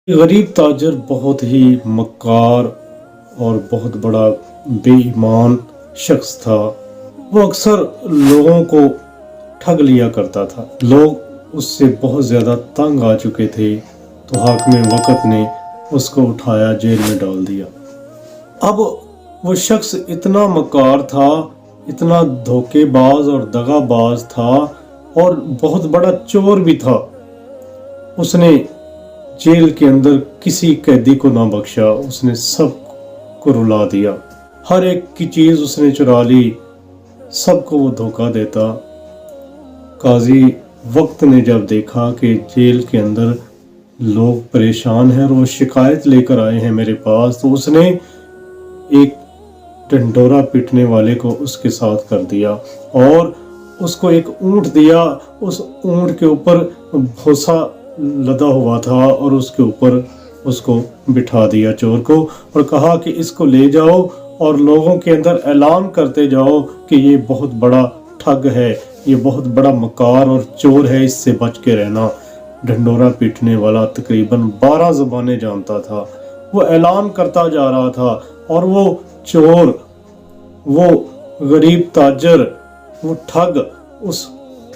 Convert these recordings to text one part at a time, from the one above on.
गरीब ताजर बहुत ही मक्कार और बहुत बड़ा बेईमान शख्स था। वो अक्सर लोगों को ठग लिया करता था। लोग उससे बहुत ज़्यादा तंग आ चुके थे तो हाकिम वक्त ने उसको उठाया, जेल में डाल दिया। अब वो शख्स इतना मक्कार था, इतना धोखेबाज और दगाबाज था और बहुत बड़ा चोर भी था। उसने जेल के अंदर किसी कैदी को ना बख्शा, उसने सब को रुला दिया। हर एक की चीज़ उसने चुरा ली, सबको वो धोखा देता। काजी वक्त ने जब देखा कि जेल के अंदर लोग परेशान हैं और वो शिकायत लेकर आए हैं मेरे पास, तो उसने एक ढंढोरा पीटने वाले को उसके साथ कर दिया और उसको एक ऊंट दिया। उस ऊंट के ऊपर भूसा लदा हुआ था और उसके ऊपर उसको बिठा दिया चोर को और कहा कि इसको ले जाओ और लोगों के अंदर ऐलान करते जाओ कि ये बहुत बड़ा ठग है, ये बहुत बड़ा मक्कार और चोर है, इससे बच के रहना। ढंढोरा पीटने वाला तकरीबन 12 ज़बानें जानता था। वो ऐलान करता जा रहा था और वो चोर, वो गरीब ताजर, वो ठग उस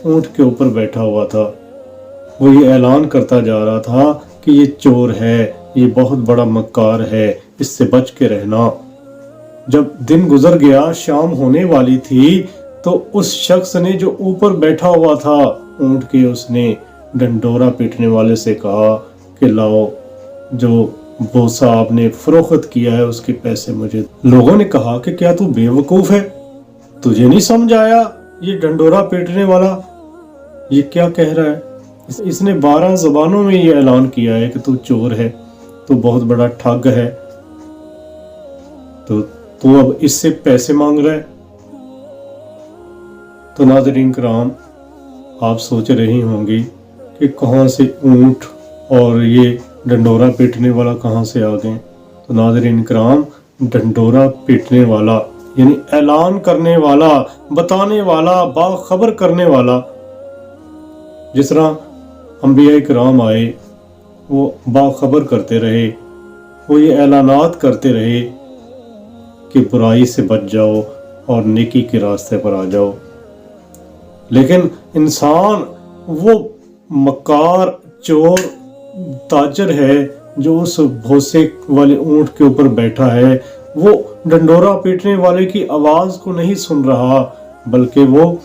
ऊंट के ऊपर बैठा हुआ था। वो ये ऐलान करता जा रहा था कि ये चोर है, ये बहुत बड़ा मक्कार है, इससे बच के रहना। जब दिन गुजर गया, शाम होने वाली थी, तो उस शख्स ने जो ऊपर बैठा हुआ था ऊंट के, उसने ढंढोरा पीटने वाले से कहा कि लाओ, जो भूसा आपने फरोख्त किया है उसके पैसे मुझे। लोगों ने कहा कि क्या तू बेवकूफ़ है, तुझे नहीं समझ आया ये ढंढोरा पीटने वाला ये क्या कह रहा है? इसने 12 ज़बानों में ये ऐलान किया है कि तू चोर है, तू बहुत बड़ा ठग है, तो तू अब इससे पैसे मांग रहा है। तो नाज़रीन किराम, आप सोच रही होंगी कि कहाँ से ऊंट और ये ढंढोरा पीटने वाला कहाँ से आ गए। तो नाज़रीन किराम, ढंढोरा पीटने वाला यानी ऐलान करने वाला, बताने वाला, बाखबर करने वाला। जिस तरह अंबिया किराम आए, वो बाखबर करते रहे, वो ये ऐलानात करते रहे कि बुराई से बच जाओ और नेकी के रास्ते पर आ जाओ। लेकिन इंसान वो मक्कार चोर ताजर है जो उस भूसे वाले ऊंट के ऊपर बैठा है, वो ढंढोरा पीटने वाले की आवाज़ को नहीं सुन रहा, बल्कि वो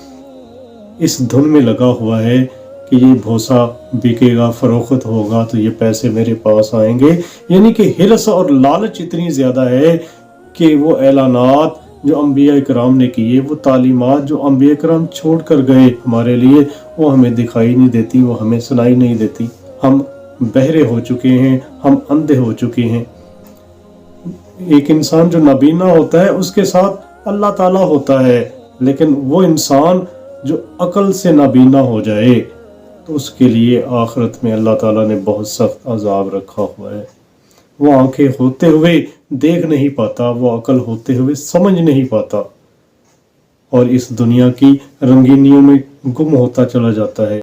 इस धुन में लगा हुआ है कि ये भूसा बिकेगा, फरोख्त होगा तो ये पैसे मेरे पास आएंगे। यानी कि हिरस और लालच इतनी ज़्यादा है कि वो ऐलानात जो अंबिया किराम ने किए, वो तालीमात जो अंबिया किराम छोड़ कर गए हमारे लिए, वो हमें दिखाई नहीं देती, वो हमें सुनाई नहीं देती। हम बहरे हो चुके हैं, हम अंधे हो चुके हैं। एक इंसान जो नाबीना होता है उसके साथ अल्लाह ताला होता है, लेकिन वो इंसान जो अकल से नाबीना हो जाए तो उसके लिए आखिरत में अल्लाह ताला ने बहुत सख्त अजाब रखा हुआ है। वो आंखें होते हुए देख नहीं पाता, वो अकल होते हुए समझ नहीं पाता और इस दुनिया की रंगीनियों में गुम होता चला जाता है।